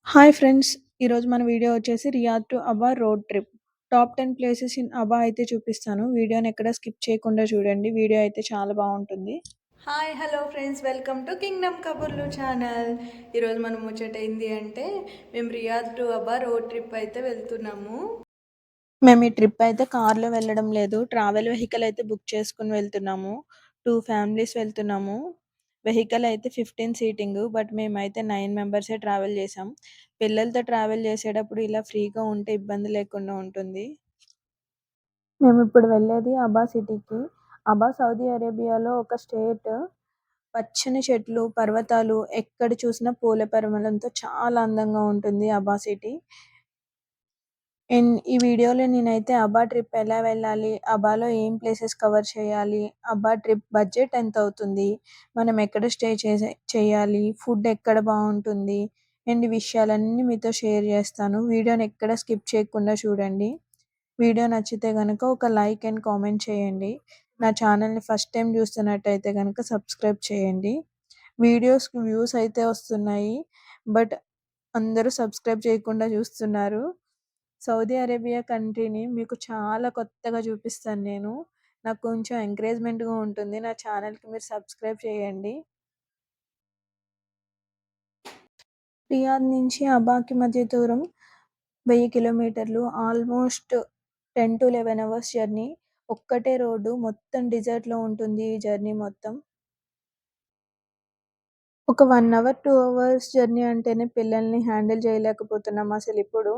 Hi friends! ఈరోజు మన video వచ్చేసి రియాద్ టు అబా road trip. Top 10 places in అబా అయితే చూపిస్తాను. వీడియోని ఎక్కడ స్కిప్ చేయకుండా చూడండి. వీడియో అయితే చాలా బావుంటుంది. Hi hello friends, welcome to Kingdom కబుర్లు ఛానల్. ఈరోజు మనం ముచ్చట ఏంది అంటే మేము రియాద్ టు అబా రోడ్ ట్రిప్ అయితే వెళ్తున్నాము. మేము ఈ ట్రిప్ అయితే కార్‌లో వెళ్ళడం లేదు. ట్రావెల్ వెహికల్ అయితే బుక్ చేసుకొని వెళ్తున్నాము. 2 ఫ్యామిలీస్ వెళ్తున్నాము. వెహికల్ అయితే 15 సీటింగు. బట్ మేమైతే 9 మెంబర్సే ట్రావెల్ చేసాం. పిల్లలతో ట్రావెల్ చేసేటప్పుడు ఇలా ఫ్రీగా ఉంటే ఇబ్బంది లేకుండా ఉంటుంది. మేమిప్పుడు వెళ్ళేది అబా సిటీకి. అబా సౌదీ అరేబియాలో ఒక స్టేట్. పచ్చని చెట్లు, పర్వతాలు ఎక్కడ చూసినా పూల పరిమళంతో చాలా అందంగా ఉంటుంది అబా సిటీ. ఈ వీడియోలో నేనైతే అబా ట్రిప్ ఎలా వెళ్ళాలి, అబాలో ఏం ప్లేసెస్ కవర్ చేయాలి, అబా ట్రిప్ బడ్జెట్ ఎంత అవుతుంది, మనం ఎక్కడ స్టే చేయాలి, ఫుడ్ ఎక్కడ బాగుంటుంది అండ్ ఈ విషయాలన్నీ మీతో షేర్ చేస్తాను. వీడియోని ఎక్కడ స్కిప్ చేయకుండా చూడండి. వీడియో నచ్చితే గనుక ఒక లైక్ అండ్ కామెంట్ చేయండి. నా ఛానల్‌ని ఫస్ట్ టైం చూస్తున్నట్టయితే గనుక సబ్స్క్రైబ్ చేయండి. వీడియోస్‌కి వ్యూస్ అయితే వస్తున్నాయి. బట్ అందరూ సబ్స్క్రైబ్ చేయకుండా చూస్తున్నారు. సౌదీ అరేబియా కంట్రీని మీకు చాలా కొత్తగా చూపిస్తాను నేను. నాకు కొంచెం ఎంకరేజ్‌మెంట్‌గా ఉంటుంది. నా ఛానల్‌కి మీరు సబ్స్క్రైబ్ చేయండి. రియాద్ నుంచి అబాకి మధ్య దూరం 1000 కిలోమీటర్లు. Almost 10-11 hours journey. ఒక్కటే రోడ్డు. మొత్తం డిజర్ట్‌లో ఉంటుంది ఈ జర్నీ మొత్తం. ఒక 1 అవర్, 2 అవర్స్ జర్నీ అంటేనే పిల్లల్ని హ్యాండిల్ చేయలేకపోతున్నాం అసలిప్పుడు.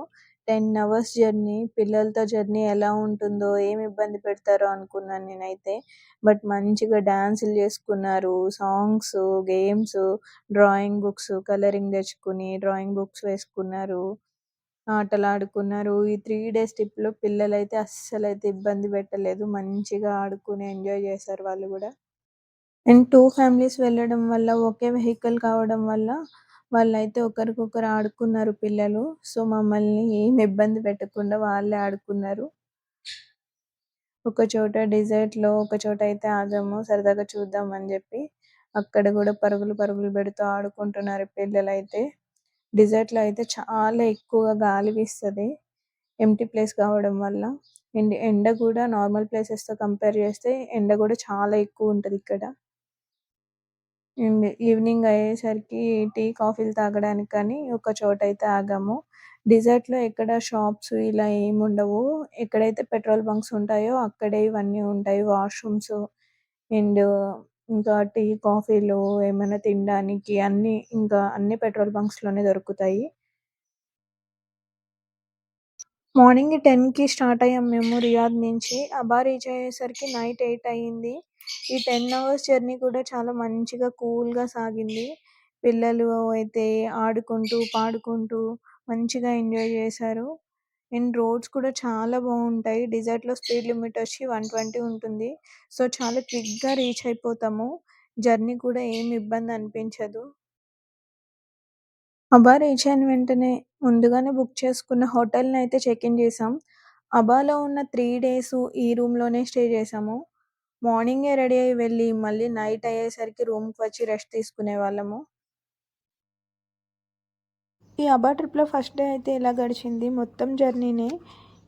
10 అవర్స్ జర్నీ. పిల్లలతో జర్నీ ఎలా ఉంటుందో, ఏమి ఇబ్బంది పెడతారో అనుకున్నాను నేనైతే. బట్ మంచిగా డాన్సులు చేసుకున్నారు. Songs, games, drawing books, colouring తెచ్చుకొని డ్రాయింగ్ బుక్స్ వేసుకున్నారు. ఆటలాడుకున్నారు. ఈ 3 డేస్ ట్రిప్‌లో పిల్లలైతే అస్సలైతే ఇబ్బంది పెట్టలేదు. మంచిగా ఆడుకొని ఎంజాయ్ చేశారు వాళ్ళు గూడా. అండ్ 2 ఫ్యామిలీస్ వెళ్ళడం వల్ల, ఒకే వెహికల్ కావడం వల్ల వాళ్ళైతే ఒకరికొకరు ఆడుకున్నారు పిల్లలు. సో, మమ్మల్ని ఏమి ఇబ్బంది పెట్టకుండా వాళ్ళే ఆడుకున్నారు. ఒక చోట డెజర్ట్‌లో ఒక చోట అయితే ఆగాము. సరదాగా చూద్దాం అని జెప్పి. అక్కడ గూడా పరుగులు, పరుగులు పెడుతూ ఆడుకుంటున్నారు పిల్లలైతే. డెజర్ట్‌లో అయితే చాలా ఎక్కువగా గాలి వీస్తది. ఎంప్టీ ప్లేస్ కావడం వల్ల. అండ్ ఎండ గూడా నార్మల్ ప్లేసెస్‌తో కంపేర్ చేస్తే ఎండ గూడా చాలా ఎక్కువుంటదిక్కడ. ఈవినింగ్ అయ్యేసరికి టీ, కాఫీలు తాగడానికి కానీ ఒక చోటైతే ఆగాము. డెజర్ట్‌లో ఎక్కడ షాప్స్ ఇలా ఏముండవు. ఎక్కడైతే పెట్రోల్ బంక్స్ ఉంటాయో అక్కడే ఇవన్నీ ఉంటాయి. వాష్‌రూమ్స్ అండ్ ఇంకా టీ, కాఫీలు ఏమైనా తినడానికి అన్నీ ఇంకా అన్ని పెట్రోల్ బంక్స్‌లోనే దొరుకుతాయి. మార్నింగ్ 10కి స్టార్ట్ అయ్యాం మేము రియాద్ నుంచి. అబా రీచ్ అయ్యేసరికి నైట్ 8 అయింది. ఈ 10 అవర్స్ జర్నీ కూడా చాలా మంచిగా కూల్‌గా సాగింది. పిల్లలు అయితే ఆడుకుంటూ, పాడుకుంటూ మంచిగా ఎంజాయ్ చేశారు. అండ్ రోడ్స్ కూడా చాలా బావుంటాయి. డెజర్ట్‌లో స్పీడ్ లిమిట్ వచ్చి 120 ఉంటుంది. సో, చాలా క్విక్‌గా రీచ్ అయిపోతాము. జర్నీ కూడా ఏమి ఇబ్బంది అనిపించదు. అబా రీచ్ అయిన వెంటనే ముందుగానే బుక్ చేసుకున్న హోటల్‌నైతే చెక్ ఇన్ చేశాం. అబాలో ఉన్న 3 డేసు ఈ రూమ్‌లోనే స్టే చేశాము. మార్నింగే రెడీ అయ్యి వెళ్ళి మళ్ళీ నైట్ అయ్యేసరికి రూమ్‌కి వచ్చి రెస్ట్ తీసుకునేవాళ్ళము. ఈ అబా ట్రిప్‌లో ఫస్ట్ డే అయితే ఇలా గడిచింది. మొత్తం జర్నీనే.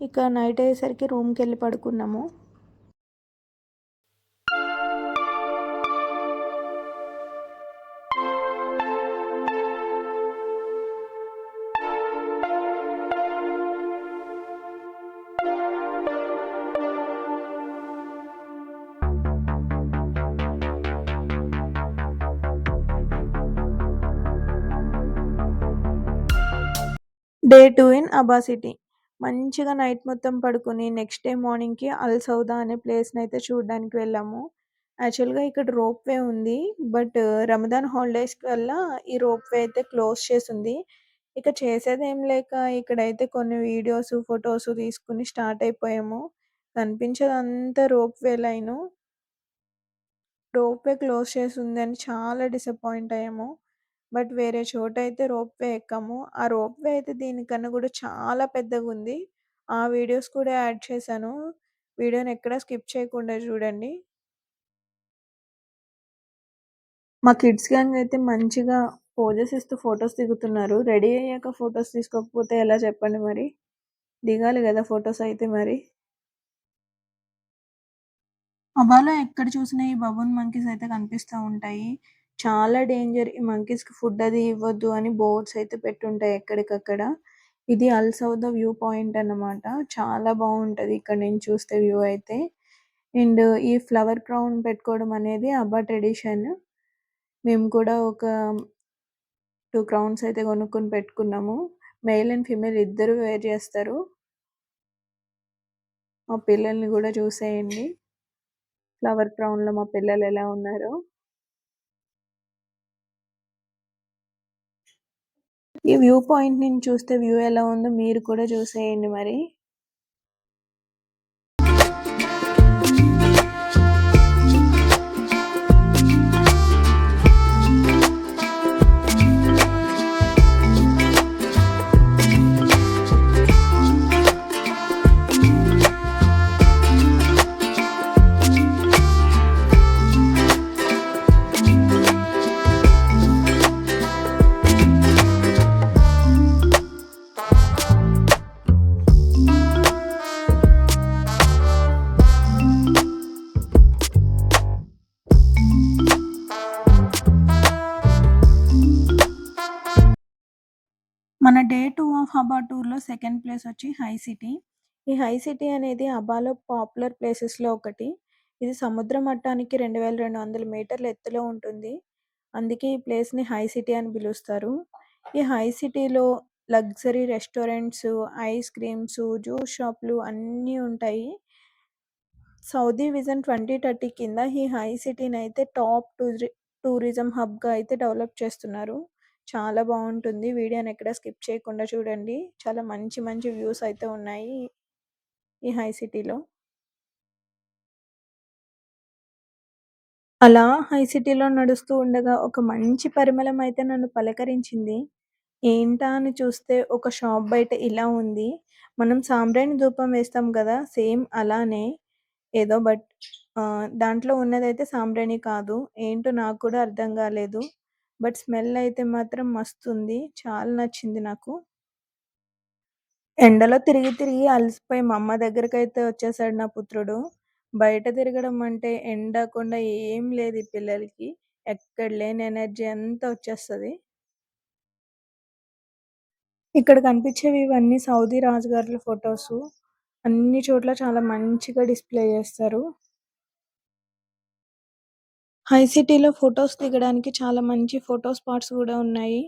ఇక నైట్ అయ్యేసరికి రూమ్‌కెళ్ళి పడుకున్నాము. డే 2 ఇన్ అబా సిటీ. మంచిగా నైట్ మొత్తం పడుకొని నెక్స్ట్ డే మార్నింగ్‌కి అల్ సౌదా అనే ప్లేస్‌నైతే చూడడానికి వెళ్ళాము. యాక్చువల్‌గా ఇక్కడ రోప్ వే ఉంది. బట్ రంజాన్ హాలిడేస్ వల్ల ఈ రోప్ వే అయితే క్లోజ్ చేసుంది. ఇక చేసేదేం లేక ఇక్కడైతే కొన్ని వీడియోసు, ఫోటోసు తీసుకొని స్టార్ట్ అయిపోయాము. కనిపించేదంతా rope way line. Rope way close చేసుందని చాలా డిసప్పాయింట్ అయ్యాము. బట్ వేరే చోటైతే రోప్ వే ఎక్కాము. ఆ రోప్ వే అయితే దీనికన్నా గూడా చాలా పెద్దగుంది. ఆ వీడియోస్ కూడా యాడ్ చేశాను. వీడియోని ఎక్కడ స్కిప్ చేయకుండా చూడండి. మా కిడ్స్ గ్యాంగ్ అయితే మంచిగా పోజెస్ ఇస్తూ ఫోటోస్ దిగుతున్నారు. రెడీ అయ్యాక ఫోటోస్ తీసుకోకపోతే ఎలా చెప్పండి మరి? దిగాలి గదా ఫోటోస్ అయితే మరి. అబాలో ఎక్కడ చూసినా ఈ బబూన్ మంకీస్ అయితే కనిపిస్తా ఉంటాయి. చాలా డేంజర్. ఈ మంకీస్‌కి ఫుడ్ అది ఇవ్వద్దు అని బోర్డ్స్ అయితే పెట్టుంటాయి ఎక్కడికక్కడ. ఇది అల్ సౌద వ్యూ పాయింట్ అన్నమాట. చాలా బావుంటది ఇక్కడ నుంచి చూస్తే వ్యూ అయితే. అండ్ ఈ ఫ్లవర్ క్రౌన్ పెట్టుకోవడం అనేది అబ్బా ట్రెడిషన్. మేము కూడా ఒక 2 క్రౌన్స్ అయితే కొనుక్కొని పెట్టుకున్నాము. మేల్ అండ్ ఫీమేల్ ఇద్దరు వేర్ చేస్తారు. మా పిల్లల్ని గూడా చూసేయండి. ఫ్లవర్ క్రౌన్‌లో మా పిల్లలు ఎలా ఉన్నారో. ఈ వ్యూ పాయింట్ నుంచి చూస్తే వ్యూ ఎలా ఉందో మీరు కూడా చూసేయండి మరి. మన డే 2 ఆఫ్ అబా టూర్‌లో సెకండ్ ప్లేస్ వచ్చి హై సిటీ. ఈ హై సిటీ అనేది అబాలో పాపులర్ ప్లేసెస్‌లో ఒకటి. ఇది సముద్ర మట్టానికి 2200 మీటర్ల ఎత్తులో ఉంటుంది. అందుకే ఈ ప్లేస్‌ని హై సిటీ అని పిలుస్తారు. ఈ హై సిటీలో luxury restaurants, ice creams, juice షాపులు అన్నీ ఉంటాయి. సౌదీ విజన్ 2030 కింద ఈ హై సిటీనైతే టాప్ టూరిజం హబ్‌గా అయితే డెవలప్ చేస్తున్నారు. చాలా బావుంటుంది. వీడియోని ఎక్కడ స్కిప్ చేయకుండా చూడండి. చాలా మంచి మంచి వ్యూస్ అయితే ఉన్నాయి ఈ హై సిటీలో. అలా హై సిటీలో నడుస్తూ ఉండగా ఒక మంచి పరిమళం అయితే నన్ను పలకరించింది. ఏంటా అని చూస్తే ఒక షాప్ బయట ఇలా ఉంది. మనం సాంబ్రాణి ధూపం వేస్తాం గదా! సేమ్ అలానే ఏదో దాంట్లో ఉన్నదైతే సాంబ్రాణి కాదు. ఏంటో నాకు కూడా అర్థం గాలేదు. బట్ స్మెల్ అయితే మాత్రం మస్తుంది. చాలా నచ్చింది నాకు. ఎండలో తిరిగి తిరిగి అలసిపోయి మా అమ్మ దగ్గరకైతే వచ్చేసాడు నా పుత్రుడు. బయట తిరగడం అంటే ఎండకుండా ఏం లేదు ఈ పిల్లలకి. ఎక్కడ లేని ఎనర్జీ అంతా వచ్చేస్తది. ఇక్కడ కనిపించేవి ఇవన్నీ సౌదీ రాజుగారుల ఫోటోసు. అన్ని చోట్ల చాలా మంచిగా డిస్‌ప్లే చేస్తారు. హై సిటీలో ఫోటోస్ దిగడానికి చాలా మంచి ఫోటో స్పాట్స్ గూడా ఉన్నాయి.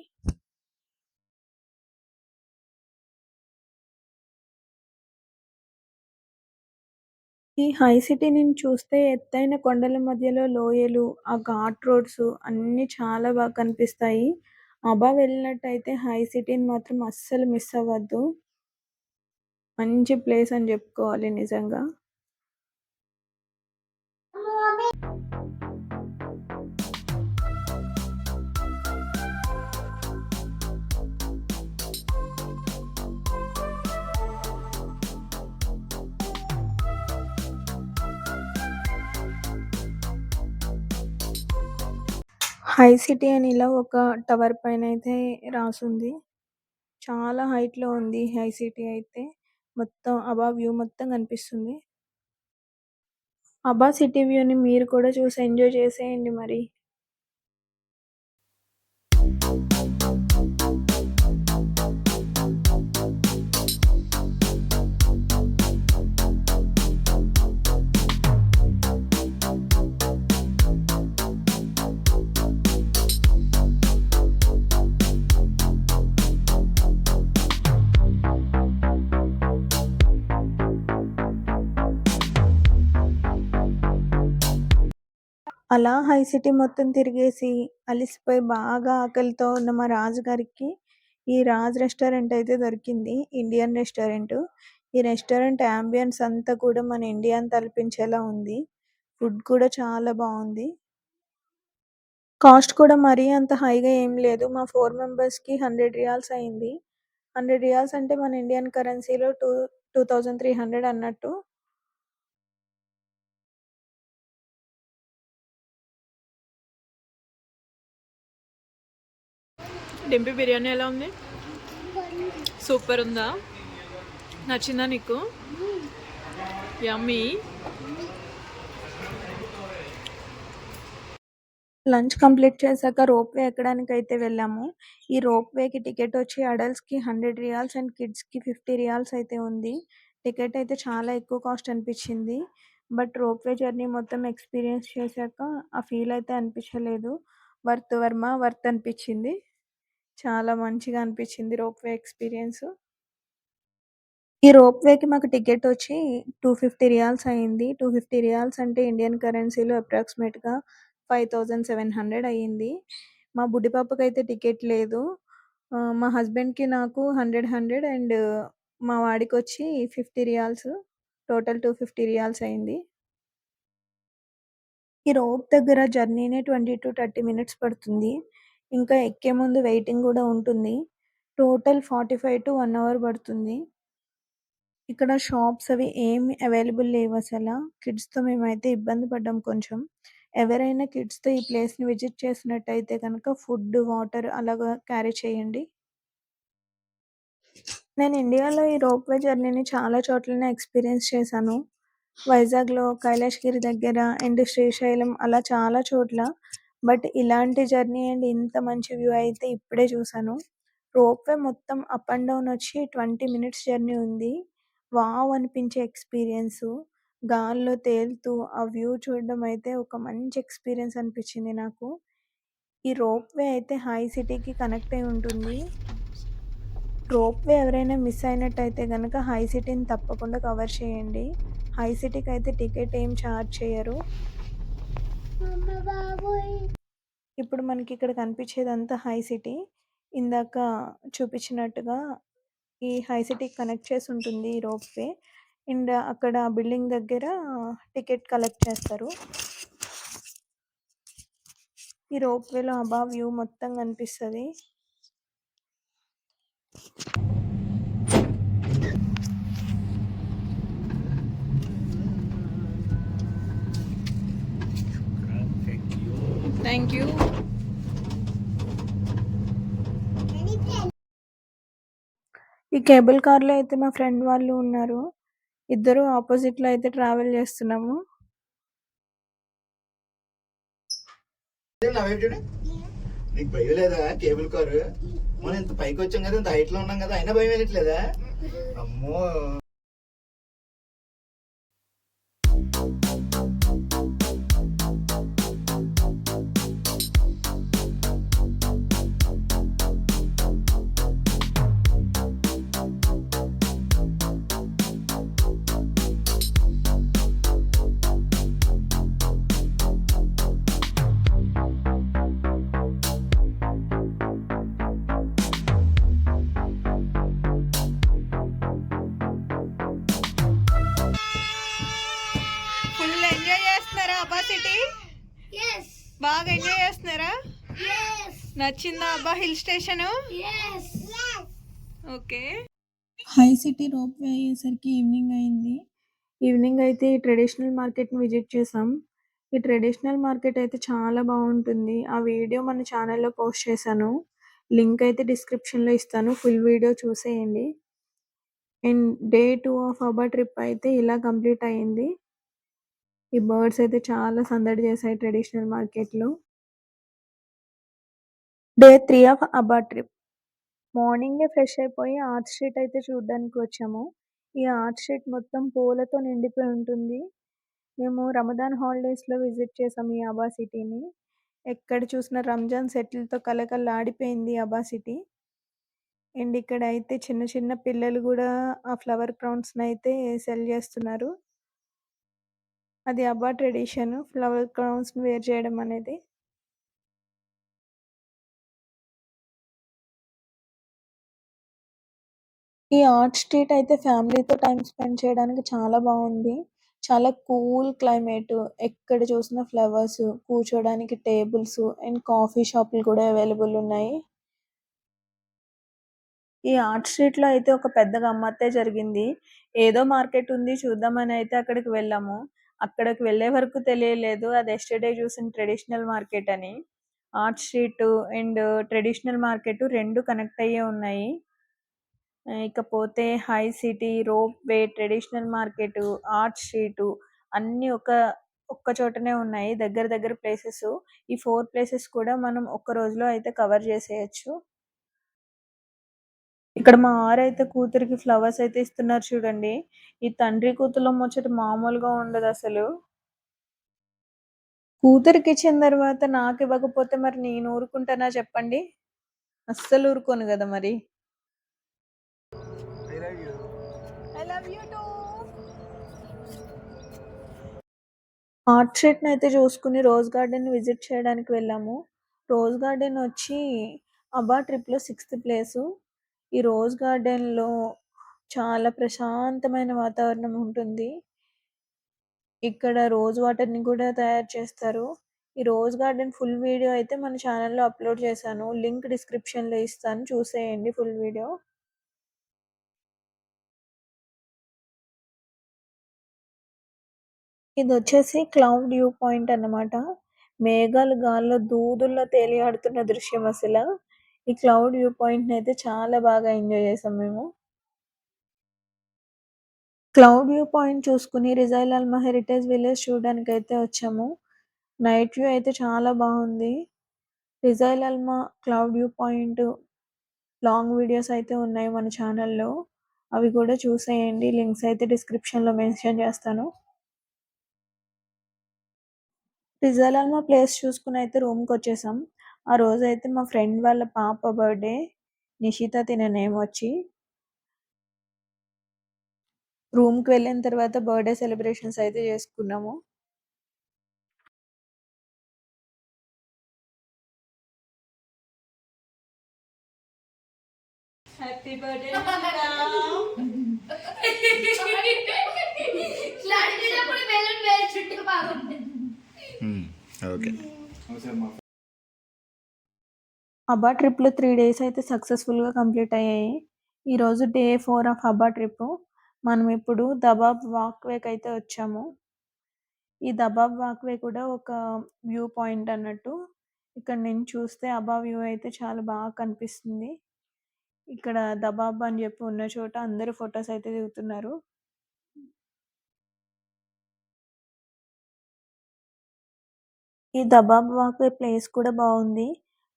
ఈ హై సిటీ నుంచి చూస్తే ఎత్తైన కొండల మధ్యలో లోయలు, ఆ ఘాట్ రోడ్స్ అన్నీ చాలా బాగా కనిపిస్తాయి. అబా వెళ్ళినట్టయితే హై సిటీని మాత్రం అస్సలు మిస్ అవ్వద్దు. మంచి ప్లేస్ అని జెప్పుకోవాలి నిజంగా. హై సిటీ అని ఇలా ఒక టవర్ పైనైతే రాసుంది. చాలా హైట్‌లో ఉంది హై సిటీ అయితే. మొత్తం అబా వ్యూ మొత్తం కనిపిస్తుంది. అబా సిటీ వ్యూని మీరు కూడా చూసి ఎంజాయ్ చేసేయండి మరి. అలా హై సిటీ మొత్తం తిరిగేసి, అలిసిపోయి బాగా ఆకలితో ఉన్న మా రాజుగారికి ఈ రాజ్ రెస్టారెంట్ అయితే దొరికింది. Indian restaurant. ఈ రెస్టారెంట్ యాంబియన్స్ అంతా కూడా మన ఇండియాని తలపించేలా ఉంది. ఫుడ్ కూడా చాలా బావుంది. కాస్ట్ కూడా మరీ అంత హైగా ఏం లేదు. మా 4 మెంబర్స్‌కి 100 రియాల్స్ అయింది. 100 రియాల్స్ అంటే మన ఇండియన్ కరెన్సీలో 2300 అన్నట్టు. డింపి బిర్యానీ ఎలా ఉంది? సూపర్ ఉందా? నచ్చిందా నీకు? యమ్మీ. లంచ్ కంప్లీట్ చేశాక రోప్‌వే ఎక్కడానికైతే వెళ్ళాము. ఈ రోప్‌వేకి టికెట్ వచ్చి అడల్ట్స్‌కి 100 రియాల్స్ అండ్ కిడ్స్‌కి 50 రియాల్స్ అయితే ఉంది. టికెట్ అయితే చాలా ఎక్కువ కాస్ట్ అనిపించింది. బట్ రోప్‌వే జర్నీ మొత్తం ఎక్స్‌పీరియన్స్ చేశాక ఆ ఫీల్ అయితే అనిపించలేదు. వర్త్ అనిపించింది. చాలా మంచిగా అనిపించింది రోప్‌వే ఎక్స్‌పీరియన్స్. ఈ రోప్‌వేకి మాకు టికెట్ వచ్చి 250 రియాల్స్ అయింది. 250 రియాల్స్ అంటే ఇండియన్ కరెన్సీలో అప్రాక్సిమేట్‌గా 5700 అయ్యింది. మా బుడ్డి పాపకైతే టికెట్ లేదు. మా హస్బెండ్‌కి నాకు 100 అండ్ మా వాడికొచ్చి 50 రియాల్స్. టోటల్ 250 రియాల్స్ అయింది. ఈ రోప్ దగ్గర జర్నీనే 20-30 మినిట్స్ పడుతుంది. ఇంకా ఎక్కే ముందు వెయిటింగ్ గూడా ఉంటుంది. టోటల్ 45-1 అవర్ పడుతుంది. ఇక్కడ షాప్స్ అవి ఏమి అవైలబుల్ లేవసల. కిడ్స్‌తో మేమైతే ఇబ్బంది పడ్డాం కొంచెం. ఎవరైనా కిడ్స్‌తో ఈ ప్లేస్‌ని విజిట్ చేసినట్టయితే గనక ఫుడ్, వాటర్ అలాగా క్యారీ చేయండి. నేను ఇండియాలో ఈ రోప్‌వే జర్నీని చాలా చోట్లనే ఎక్స్‌పీరియన్స్ చేశాను. వైజాగ్‌లో, కైలాసగిరి దగ్గర అండ్ శ్రీశైలం అలా చాలా చోట్ల. బట్ ఇలాంటి జర్నీ అండ్ ఇంత మంచి వ్యూ అయితే ఇప్పుడే చూసాను. రోప్‌వే మొత్తం అప్ అండ్ డౌన్ వచ్చి 20 మినిట్స్ జర్నీ ఉంది. వావ్! అనిపించే ఎక్స్‌పీరియన్సు. గాల్లో తేలుతూ ఆ వ్యూ చూడడం అయితే ఒక మంచి ఎక్స్‌పీరియన్స్ అనిపించింది నాకు. ఈ రోప్‌వే అయితే హై సిటీకి కనెక్ట్ అయి ఉంటుంది. రోప్‌వే ఎవరైనా మిస్ అయినట్టయితే గనక హై సిటీని తప్పకుండా కవర్ చేయండి. హై సిటీకైతే టికెట్ ఏం చార్జ్ చేయరు. ఇప్పుడు మనకిక్కడ కనిపించేదంతా హై సిటీ. ఇందాక చూపించినట్టుగా ఈ హై సిటీకి కనెక్ట్ చేసి ఉంటుంది ఈ రోప్‌వే. అండ్ అక్కడ బిల్డింగ్ దగ్గర టికెట్ కలెక్ట్ చేస్తారు. ఈ రోప్‌వేలో వ్యూ మొత్తం కనిపిస్తది. Thank you. ఈ కేబుల్ కార్‌లో అయితే మా ఫ్రెండ్ వాళ్ళు ఉన్నారు. ఇద్దరు ఆపోజిట్‌లో అయితే ట్రావెల్ చేస్తున్నాము. నా వైపు చూడు. నీకు భయం లేదా కేబుల్ కారు? మనం ఇంత పైకి వచ్చాం కదా, ఇంత హైట్ లో ఉన్నాం కదా, అయినా భయం వేయట్లేదా? అమ్మో. ఫుల్ ఎంజాయ్ చేస్తున్నారా అబ్బా సిటీ? బాగా ఎంజాయ్ చేస్తున్నారా? నచ్చిందా అబ్బా hill station? Okay. High city ropeway అయ్యేసరికి ఈవినింగ్ అయింది. ఈవినింగ్ అయితే ఈ ట్రెడిషనల్ మార్కెట్‌ని విజిట్ చేసాం. ఈ ట్రెడిషనల్ మార్కెట్ అయితే చాలా బావుంటుంది. ఆ వీడియో మన ఛానల్‌లో పోస్ట్ చేశాను. లింక్ అయితే డిస్క్రిప్షన్‌లో ఇస్తాను. ఫుల్ వీడియో చూసేయండి. అండ్ డే 2 ఆఫ్ అబ్బా ట్రిప్ అయితే ఇలా కంప్లీట్ అయింది. ఈ బర్డ్స్ అయితే చాలా సందడి చేశాయి ట్రెడిషనల్ మార్కెట్‌లో. డే 3 ఆఫ్ అబ్బా ట్రిప్. మార్నింగే ఫ్రెష్ అయిపోయి ఆర్చ్ స్ట్రీట్ అయితే చూడ్డానికి వచ్చాము. ఈ ఆర్చ్ స్ట్రీట్ మొత్తం పూలతో నిండిపోయి ఉంటుంది. మేము రమదాన్ హాలిడేస్‌లో విజిట్ చేసాం ఈ అబా సిటీని. ఎక్కడ చూసినా రంజాన్ సెట్‌లతో కళకళలాడిపోయింది అబా సిటీ. అండ్ ఇక్కడైతే చిన్న చిన్న పిల్లలు గూడా ఆ ఫ్లవర్ క్రౌన్స్‌నైతే సెల్ చేస్తున్నారు. అది అబా ట్రెడిషన్ ఫ్లవర్ క్రౌన్స్‌ని వేర్ చేయడం అనేది. ఈ ఆర్చ్ స్ట్రీట్ అయితే ఫ్యామిలీతో టైమ్ స్పెండ్ చేయడానికి చాలా బావుంది. చాలా కూల్ క్లైమేటు. ఎక్కడ చూసినా ఫ్లవర్స్, కూర్చోడానికి టేబుల్స్ అండ్ కాఫీ షాపులు కూడా అవైలబుల్ ఉన్నాయి. ఈ ఆర్ట్ స్ట్రీట్‌లో అయితే ఒక పెద్ద గమ్మత్తే జరిగింది. ఏదో మార్కెట్ ఉంది చూద్దామని అయితే అక్కడికి వెళ్ళాము. అక్కడికి వెళ్ళే వరకు తెలియలేదు అది యెస్టర్‌డే చూసిన ట్రెడిషనల్ మార్కెట్ అని. Art street and traditional market 2 connect అయ్యే ఉన్నాయి. ఇకపోతే high city, rope way, traditional market, art street అన్నీ ఒక్క చోటనే ఉన్నాయి. దగ్గర దగ్గర ప్లేసెస్. ఈ 4 ప్లేసెస్ కూడా మనం ఒక్క రోజులో అయితే కవర్ చేసేయొచ్చు. ఇక్కడ మా వారైతే కూతురికి ఫ్లవర్స్ అయితే ఇస్తున్నారు చూడండి. ఈ తండ్రి కూతుర్ల ముచ్చట మామూలుగా ఉండదసలు. కూతురికిచ్చిన తర్వాత నాకివ్వకపోతే మరి నేను ఊరుకుంటానా చెప్పండి? అస్సలు ఊరుకోను గదా మరి. I love you too. Art స్ట్రీట్‌నయితే చూసుకొని రోజ్ గార్డెన్ విజిట్ చేయడానికి వెళ్ళాము. రోజ్ గార్డెన్ వచ్చి అబ్బా ట్రిప్‌లో 6థ్ ప్లేసు. ఈ రోజ్ గార్డెన్‌లో చాలా ప్రశాంతమైన వాతావరణం ఉంటుంది. ఇక్కడ రోజ్ వాటర్‌ని కూడా తయారు చేస్తారు. ఈ రోజ్ గార్డెన్ ఫుల్ వీడియో అయితే మన ఛానల్‌లో అప్‌లోడ్ చేశాను. లింక్ డిస్క్రిప్షన్‌లో ఇస్తాను చూసేయండి ఫుల్ వీడియో. ఇదొచ్చేసి క్లౌడ్ వ్యూ పాయింట్ అన్నమాట. మేఘాలు గాల్లో దూదుల్లో తేలియాడుతున్న దృశ్యం అసల. ఈ క్లౌడ్ వ్యూ పాయింట్‌నయితే చాలా బాగా ఎంజాయ్ చేసాం మేము. క్లౌడ్ వ్యూ పాయింట్ చూసుకొని రిజైల్ అల్మా హెరిటేజ్ విలేజ్ చూడడానికైతే వచ్చాము. నైట్ వ్యూ అయితే చాలా బాగుంది. రిజైల్ అల్మా cloud view point long videos అయితే ఉన్నాయి మన ఛానల్‌లో. అవి కూడా చూసేయండి. లింక్స్ అయితే డిస్క్రిప్షన్‌లో మెన్షన్ చేస్తాను. రిజైల్ అల్మా ప్లేస్ చూసుకొని అయితే రూమ్‌కొచ్చేసాం. ఆ రోజైతే మా ఫ్రెండ్ వాళ్ళ పాప బర్త్‌డే. నిషిత తిన నేమ్ వచ్చి. రూమ్‌కి వెళ్ళిన తర్వాత బర్త్‌డే సెలబ్రేషన్స్ అయితే చేసుకున్నాము. Happy birthday okay. అబ్బా ట్రిప్‌లో 3 డేస్ అయితే సక్సెస్‌ఫుల్‌గా కంప్లీట్ అయ్యాయి. ఈరోజు డే 4 ఆఫ్ అబ్బా ట్రిప్పు. మనం ఇప్పుడు దబాబ్ వాక్‌వేకి అయితే వచ్చాము. ఈ దబాబ్ వాక్‌వే కూడా ఒక వ్యూ పాయింట్ అన్నట్టు. ఇక్కడ నుంచి చూస్తే అబ్బా వ్యూ అయితే చాలా బాగా కనిపిస్తుంది. ఇక్కడ దబాబ్ అని చెప్పి ఉన్న చోట అందరూ ఫోటోస్ అయితే దిగుతున్నారు. ఈ దబాబ్ వాక్‌వే ప్లేస్ కూడా బావుంది.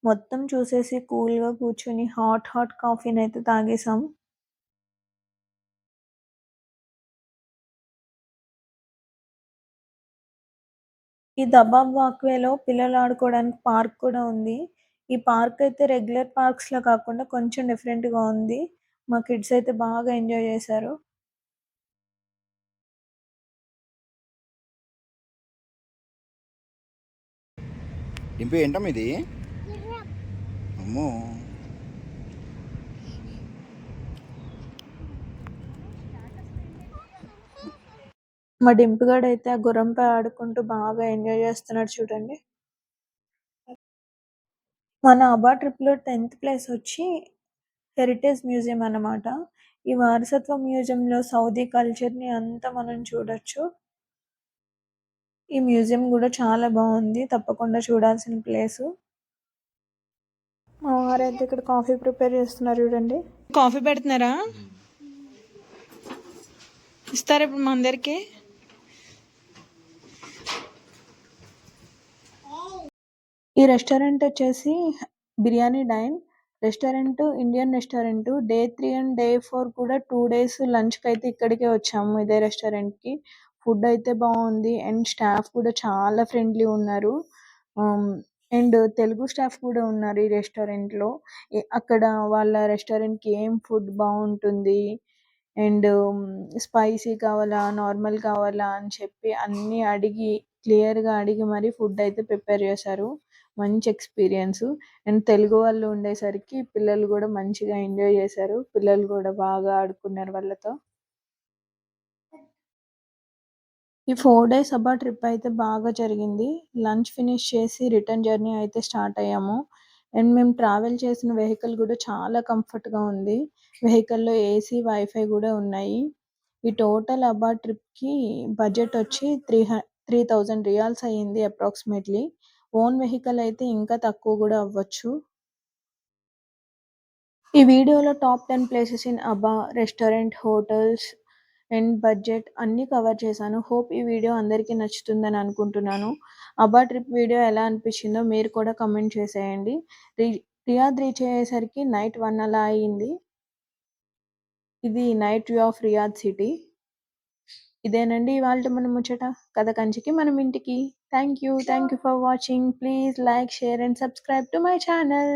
మొత్తం చూసేసి కూల్‌గా కూర్చొని హాట్ హాట్ కాఫీనైతే తాగేసాం. ఈ దబాబ్ వాక్‌వేలో పిల్లలు ఆడుకోవడానికి పార్క్ కూడా ఉంది. ఈ పార్క్ అయితే రెగ్యులర్ పార్క్స్‌లా కాకుండా కొంచెం డిఫరెంట్‌గా ఉంది. మా కిడ్స్ అయితే బాగా ఎంజాయ్ చేశారు. డింపి ఏంటమ్మా ఇది? అమ్మో. మా డింపుగాడైతే ఆ గుర్రంపై ఆడుకుంటూ బాగా ఎంజాయ్ చేస్తున్నాడు చూడండి. మన అబా ట్రిప్‌లో 10థ్ ప్లేస్ వచ్చి హెరిటేజ్ మ్యూజియం అన్నమాట. ఈ వారసత్వ మ్యూజియంలో సౌదీ కల్చర్‌ని అంతా మనం చూడొచ్చు. ఈ మ్యూజియం గూడా చాలా బావుంది. తప్పకుండా చూడాల్సిన ప్లేసు. మా వారైతే ఇక్కడ కాఫీ ప్రిపేర్ చేస్తున్నారు చూడండి. కాఫీ పెడుతున్నారా? ఇస్తారా ఇప్పుడు మా అందరికి? ఈ రెస్టారెంట్ వచ్చేసి biryani dine. Restaurant Indian restaurant. Day 3 and day 4 కూడా 2 డేస్ లంచ్‌కి అయితే ఇక్కడికే వచ్చాము ఇదే రెస్టారెంట్‌కి. ఫుడ్ అయితే బావుంది. అండ్ స్టాఫ్ కూడా చాలా ఫ్రెండ్లీ ఉన్నారు. ఆహ్, అండ్ తెలుగు స్టాఫ్ కూడా ఉన్నారు ఈ రెస్టారెంట్‌లో. అక్కడ వాళ్ళ రెస్టారెంట్‌కి ఏం ఫుడ్ బావుంటుంది అండ్ స్పైసీ కావాలా? నార్మల్ కావాలా? అని చెప్పి అన్నీ అడిగి క్లియర్‌గా అడిగి మరి ఫుడ్ అయితే ప్రిపేర్ చేశారు. మంచి ఎక్స్‌పీరియన్సు. అండ్ తెలుగు వాళ్ళు ఉండేసరికి పిల్లలు గూడా మంచిగా ఎంజాయ్ చేశారు. పిల్లలు గూడా బాగా ఆడుకున్నారు వాళ్ళతో. ఈ 4 డేస్ అబ్బా ట్రిప్ అయితే బాగా జరిగింది. లంచ్ ఫినిష్ చేసి రిటర్న్ జర్నీ అయితే స్టార్ట్ అయ్యాము. అండ్ మేము ట్రావెల్ చేసిన వెహికల్ గూడా చాలా కంఫర్ట్‌గా ఉంది. వెహికల్‌లో ఏసీ, వైఫై గూడా ఉన్నాయి. ఈ టోటల్ అబ్బా ట్రిప్‌కి బడ్జెట్ వచ్చి 3000 రియాల్స్ అయ్యింది అప్రాక్సిమేట్‌లీ. ఓన్ వెహికల్ అయితే ఇంకా తక్కువ కూడా అవ్వచ్చు. ఈ వీడియోలో టాప్ 10 ప్లేసెస్ ఇన్ అబా రెస్టారెంట్, హోటల్స్ అండ్ బడ్జెట్ అన్నీ కవర్ చేశాను. హోప్ ఈ వీడియో అందరికీ నచ్చుతుందని అనుకుంటున్నాను. అబా ట్రిప్ వీడియో ఎలా అనిపించిందో మీరు కూడా కమెంట్ చేసేయండి. రియాద్ రీచ్ అయ్యేసరికి నైట్ 1 అలా అయింది. ఇది night view of Riyadh city. ఇదేనండి ఇవాల్టి మన ముచ్చట. కథ కంచికి మనం ఇంటికి. Thank you for watching. Please like, share and subscribe to my channel.